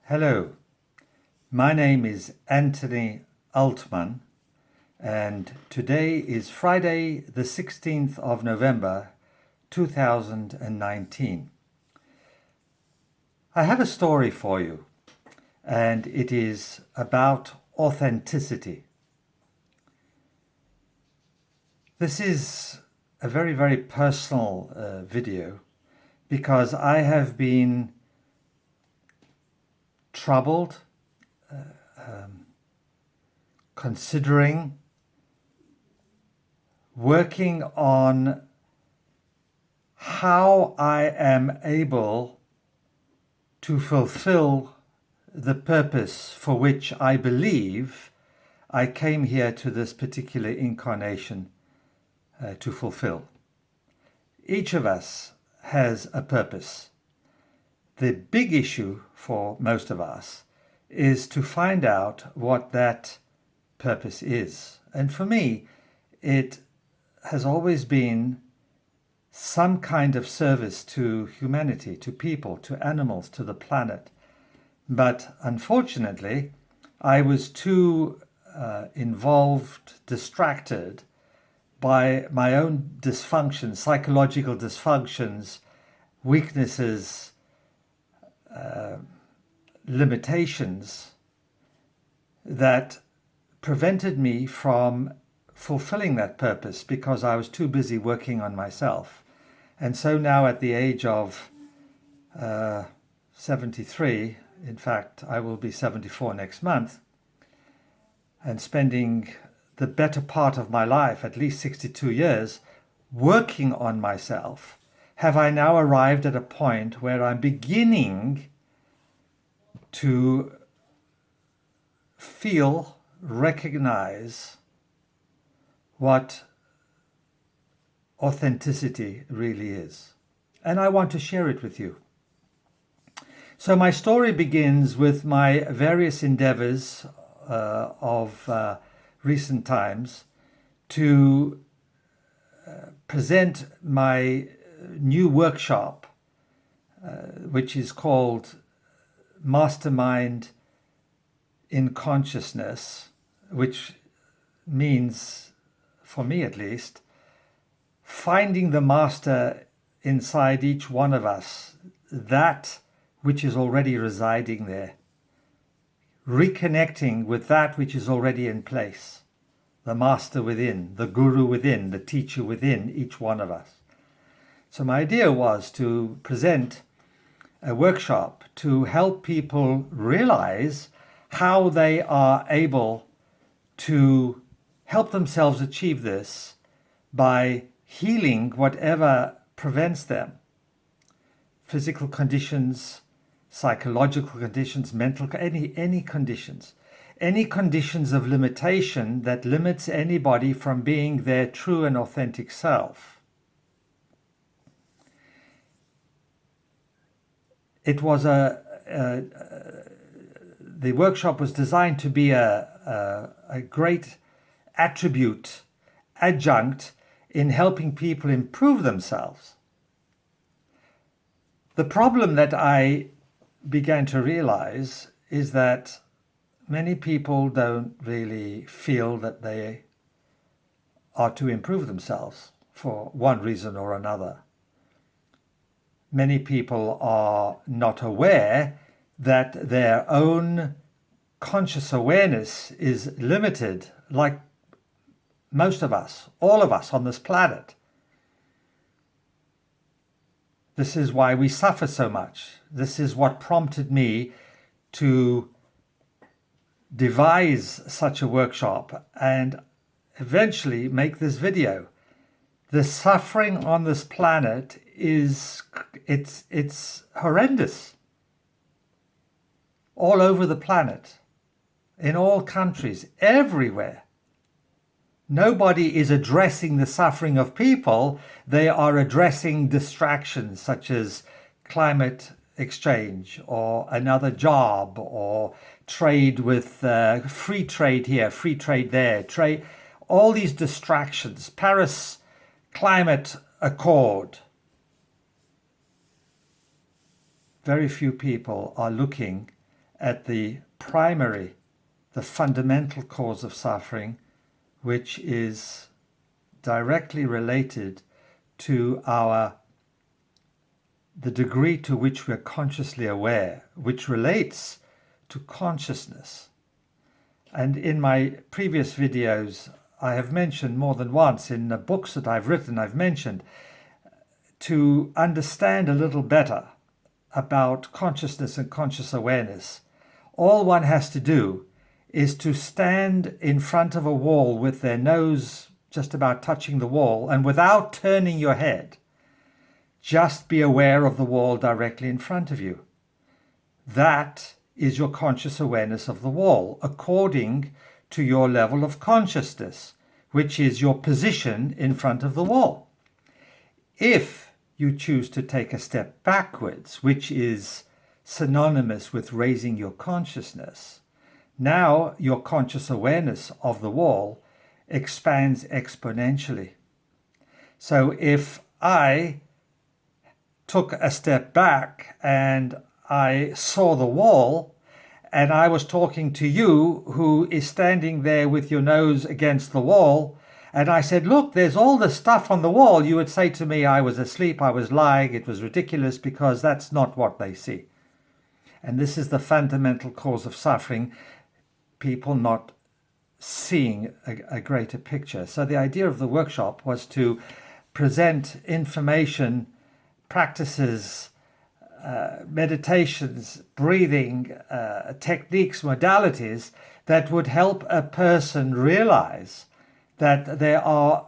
Hello, my name is Anthony Altman, and today is Friday, the 16th of November 2019. I have a story for you, and it is about authenticity. This is a very, very personal video because I have been troubled, considering working on how I am able to fulfill the purpose for which I believe I came here to this particular incarnation to fulfill. Each of us has a purpose. The big issue for most of us is to find out what that purpose is. And for me, it has always been some kind of service to humanity, to people, to animals, to the planet. But unfortunately, I was too involved, distracted by my own dysfunctions, psychological dysfunctions, weaknesses, limitations that prevented me from fulfilling that purpose because I was too busy working on myself. And so now at the age of 73, in fact, I will be 74 next month, and spending the better part of my life, at least 62 years, working on myself, have I now arrived at a point where I'm beginning to feel, recognize what authenticity really is. And I want to share it with you. So my story begins with my various endeavors of recent times to present my new workshop, which is called Mastermind in Consciousness, which means, for me at least, finding the master inside each one of us, that which is already residing there, reconnecting with that which is already in place, the master within, the guru within, the teacher within each one of us. So my idea was to present a workshop to help people realize how they are able to help themselves achieve this by healing whatever prevents them. Physical conditions, psychological conditions, mental, any conditions. Any conditions of limitation that limits anybody from being their true and authentic self. It was the workshop was designed to be a great adjunct in helping people improve themselves. The problem that I began to realize is that many people don't really feel that they are to improve themselves for one reason or another. Many people are not aware that their own conscious awareness is limited, like most of us, all of us on this planet. This is why we suffer so much. This is what prompted me to devise such a workshop and eventually make this video. The suffering on this planet it's horrendous. All over the planet, in all countries, everywhere. Nobody is addressing the suffering of people. They are addressing distractions such as climate exchange or another job or trade with free trade here, free trade there, trade, all these distractions, Paris Climate Accord. Very few people are looking at the primary, the fundamental cause of suffering, which is directly related to the degree to which we're consciously aware, which relates to consciousness. And in my previous videos, I have mentioned more than once, in the books that I've written, I've mentioned, to understand a little better about consciousness and conscious awareness, all one has to do is to stand in front of a wall with their nose just about touching the wall, and without turning your head, just be aware of the wall directly in front of you. That is your conscious awareness of the wall, according to your level of consciousness, which is your position in front of the wall. If you choose to take a step backwards, which is synonymous with raising your consciousness, now your conscious awareness of the wall expands exponentially. So if I took a step back and I saw the wall, and I was talking to you who is standing there with your nose against the wall, and I said, look, there's all this stuff on the wall, you would say to me, I was asleep, I was lying, it was ridiculous, because that's not what they see. And this is the fundamental cause of suffering, people not seeing a greater picture. So the idea of the workshop was to present information, practices, meditations, breathing, techniques, modalities that would help a person realize that there are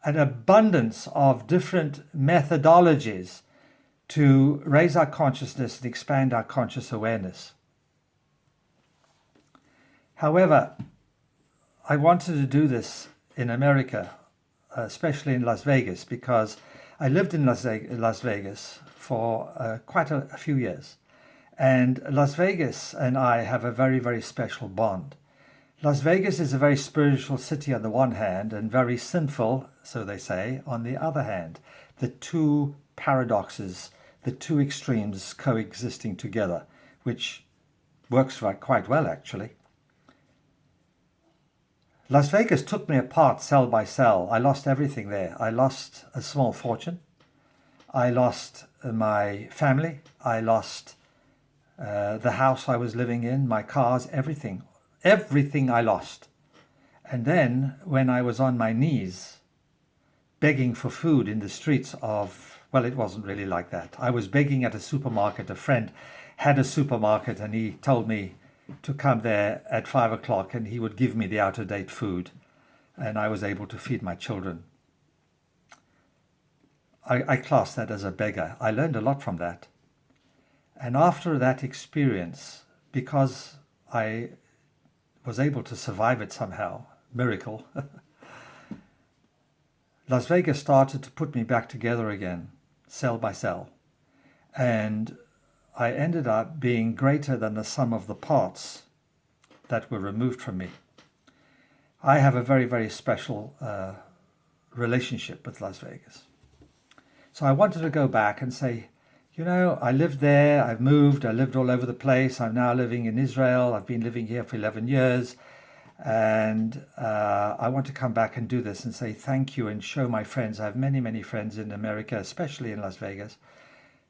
an abundance of different methodologies to raise our consciousness and expand our conscious awareness. However, I wanted to do this in America, especially in Las Vegas, because I lived in Las Vegas for quite a few years. And Las Vegas and I have a very, very special bond. Las Vegas is a very spiritual city on the one hand, and very sinful, so they say, on the other hand. The two paradoxes, the two extremes coexisting together, which works quite well, actually. Las Vegas took me apart cell by cell. I lost everything there. I lost a small fortune. I lost my family. I lost the house I was living in, my cars, everything. Everything I lost. And then when I was on my knees begging for food in the streets of, well, it wasn't really like that. I was begging at a supermarket. A friend had a supermarket and he told me to come there at 5 o'clock and he would give me the out-of-date food, and I was able to feed my children. I class that as a beggar. I learned a lot from that. And after that experience, because I was able to survive it somehow, miracle, Las Vegas started to put me back together again, cell by cell. And I ended up being greater than the sum of the parts that were removed from me. I have a very, very special relationship with Las Vegas. So I wanted to go back and say, you know, I lived there, I've moved, I lived all over the place. I'm now living in Israel. I've been living here for 11 years. And I want to come back and do this and say thank you and show my friends. I have many, many friends in America, especially in Las Vegas,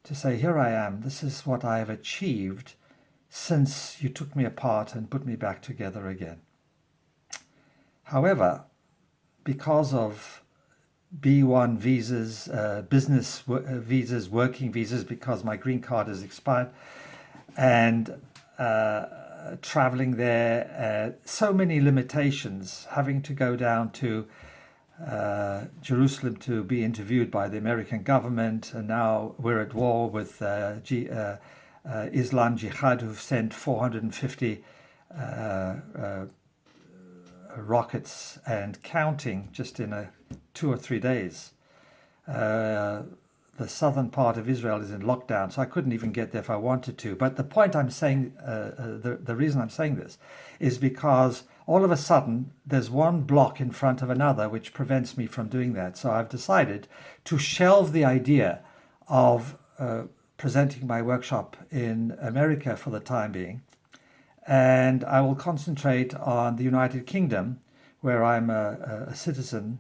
to say, here I am, this is what I have achieved since you took me apart and put me back together again. However, because of B1 visas, business visas, working visas, because my green card has expired, and traveling there, so many limitations, having to go down to Jerusalem to be interviewed by the American government, and now we're at war with Islam Jihad, who've sent 450 rockets and counting just in 2 or 3 days. The southern part of Israel is in lockdown, so I couldn't even get there if I wanted to. But the point I'm saying, the reason I'm saying this is because all of a sudden there's one block in front of another which prevents me from doing that. So I've decided to shelve the idea of presenting my workshop in America for the time being, And I will concentrate on the United Kingdom, where I'm a citizen.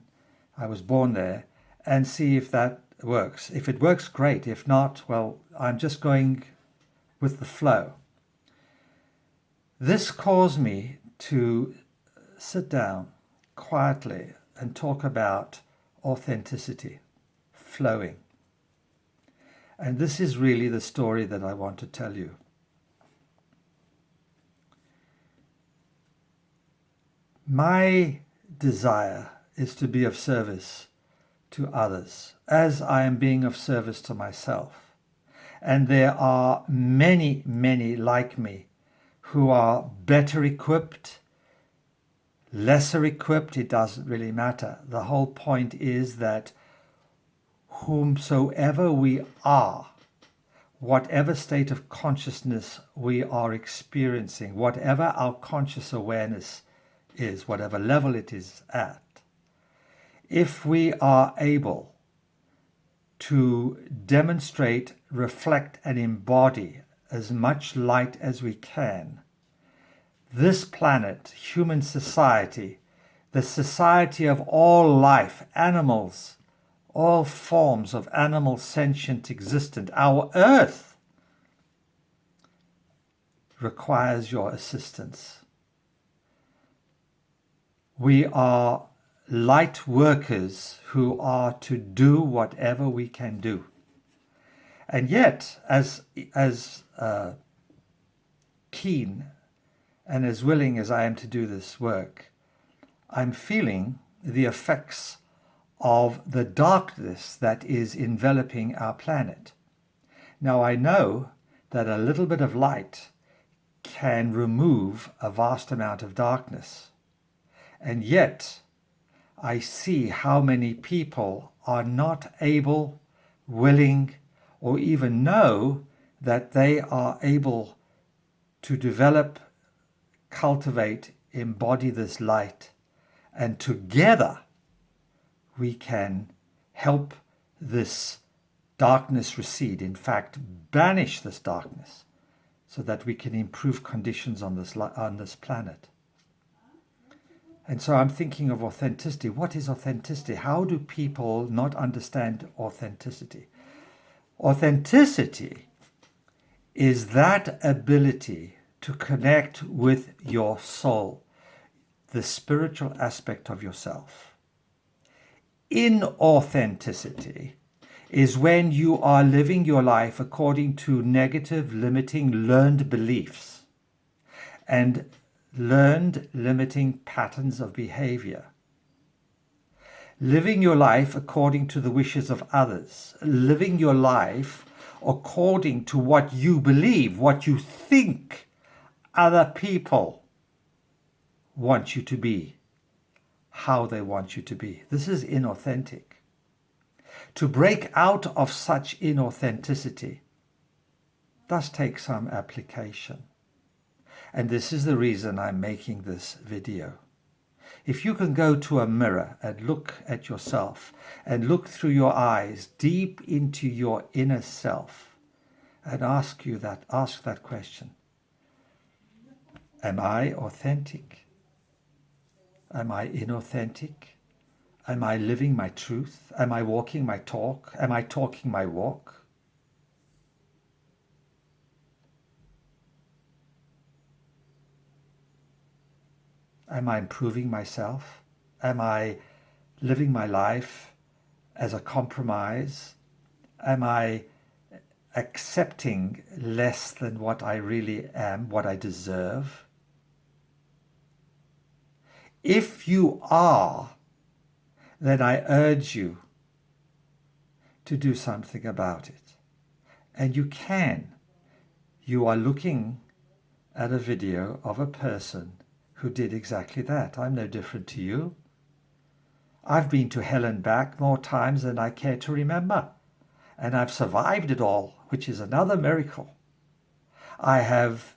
I was born there, and see if that works. If it works, great. If not, well, I'm just going with the flow. This caused me to sit down quietly and talk about authenticity, flowing. And this is really the story that I want to tell you. My desire is to be of service to others as I am being of service to myself. And there are many, many like me who are better equipped, lesser equipped, it doesn't really matter. The whole point is that whomsoever we are, whatever state of consciousness we are experiencing, whatever our conscious awareness is, whatever level it is at, if we are able to demonstrate, reflect, and embody as much light as we can, this planet, human society, the society of all life, animals, all forms of animal sentient existence, our earth requires your assistance. We are light workers who are to do whatever we can do. And yet, as keen and as willing as I am to do this work, I'm feeling the effects of the darkness that is enveloping our planet. Now, I know that a little bit of light can remove a vast amount of darkness. And yet, I see how many people are not able, willing, or even know that they are able to develop, cultivate, embody this light. And together, we can help this darkness recede. In fact, banish this darkness so that we can improve conditions on this planet. And so I'm thinking of authenticity. What is authenticity? How do people not understand authenticity? Authenticity is that ability to connect with your soul, the spiritual aspect of yourself. Inauthenticity is when you are living your life according to negative, limiting, learned beliefs and learned limiting patterns of behavior. Living your life according to the wishes of others. Living your life according to what you believe, what you think other people want you to be, how they want you to be. This is inauthentic. To break out of such inauthenticity does take some application. And this is the reason I'm making this video. If you can go to a mirror and look at yourself and look through your eyes deep into your inner self and ask that question. Am I authentic? Am I inauthentic? Am I living my truth? Am I walking my talk? Am I talking my walk? Am I improving myself? Am I living my life as a compromise? Am I accepting less than what I really am, what I deserve? If you are, then I urge you to do something about it. And you can. You are looking at a video of a person who did exactly that. I'm no different to you. I've been to hell and back more times than I care to remember. And I've survived it all, which is another miracle. I have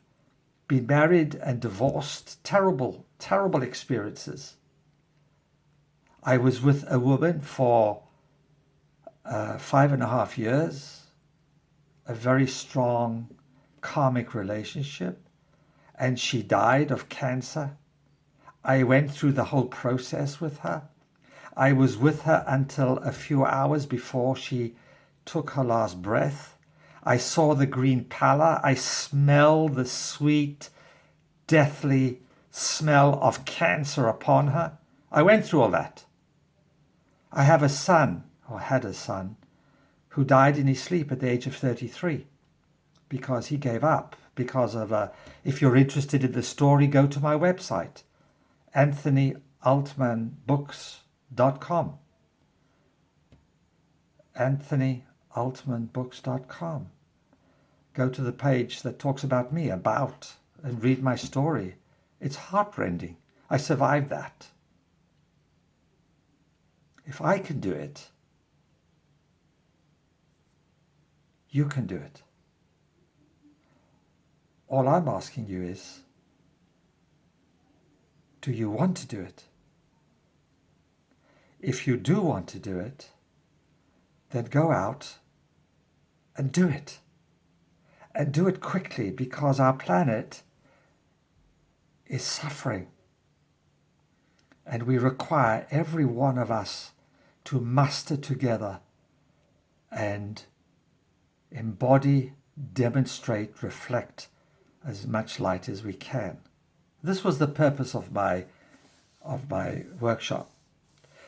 been married and divorced, terrible, terrible experiences. I was with a woman for 5.5 years, a very strong karmic relationship. and she died of cancer. I went through the whole process with her. I was with her until a few hours before she took her last breath. I saw the green pallor. I smelled the sweet, deathly smell of cancer upon her. I went through all that. I have a son, or had a son, who died in his sleep at the age of 33 because he gave up because of if you're interested in the story, go to my website, anthonyaltmanbooks.com. anthonyaltmanbooks.com. Go to the page that talks about me, about, and read my story. It's heartrending. I survived that. If I can do it, you can do it. All I'm asking you is, do you want to do it? If you do want to do it, then go out and do it. And do it quickly, because our planet is suffering. And we require every one of us to muster together and embody, demonstrate, reflect as much light as we can. This was the purpose of my workshop.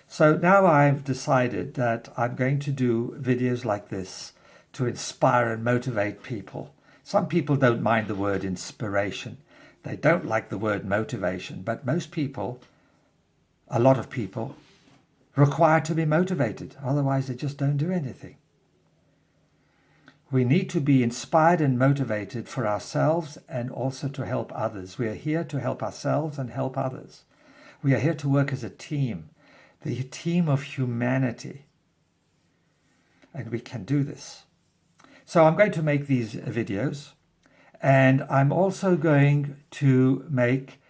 So now I've decided that I'm going to do videos like this to inspire and motivate people. Some people don't mind the word inspiration. They don't like the word motivation, but most people, a lot of people, require to be motivated. Otherwise, they just don't do anything. We need to be inspired and motivated for ourselves and also to help others. We are here to help ourselves and help others. We are here to work as a team, the team of humanity. And we can do this. So I'm going to make these videos, and I'm also going to make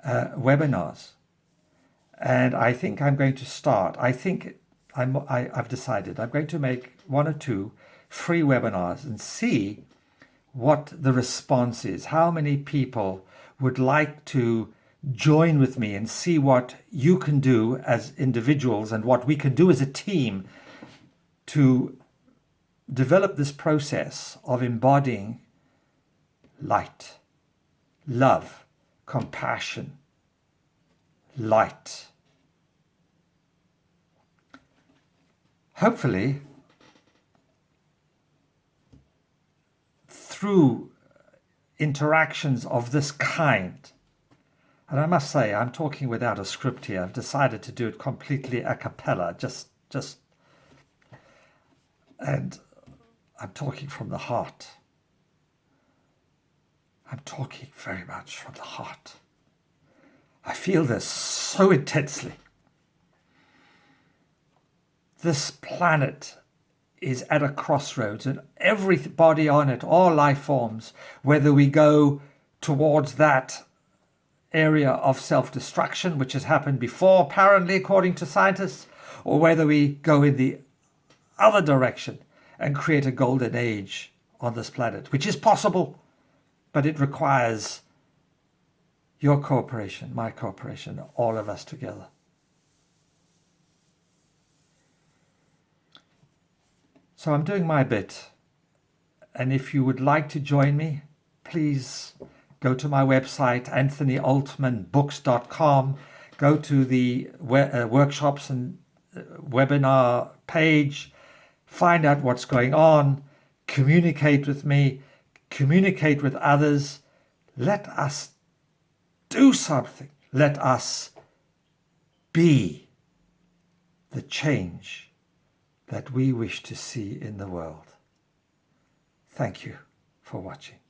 webinars. And I think I'm going to start. I've decided I'm going to make 1 or 2 free webinars and see what the response is. How many people would like to join with me and see what you can do as individuals and what we can do as a team to develop this process of embodying light, love, compassion, light. Hopefully, through interactions of this kind, and I must say, I'm talking without a script here. I've decided to do it completely a cappella, and I'm talking from the heart. I'm talking very much from the heart. I feel this so intensely. This planet is at a crossroads, and everybody on it, all life forms, whether we go towards that area of self-destruction, which has happened before, apparently, according to scientists, or whether we go in the other direction and create a golden age on this planet, which is possible, but it requires your cooperation, my cooperation, all of us together. So I'm doing my bit. And if you would like to join me, please go to my website, anthonyaltmanbooks.com. Go to the workshops and webinar page. Find out what's going on. Communicate with me. Communicate with others. Let us do something. Let us be the change that we wish to see in the world. Thank you for watching.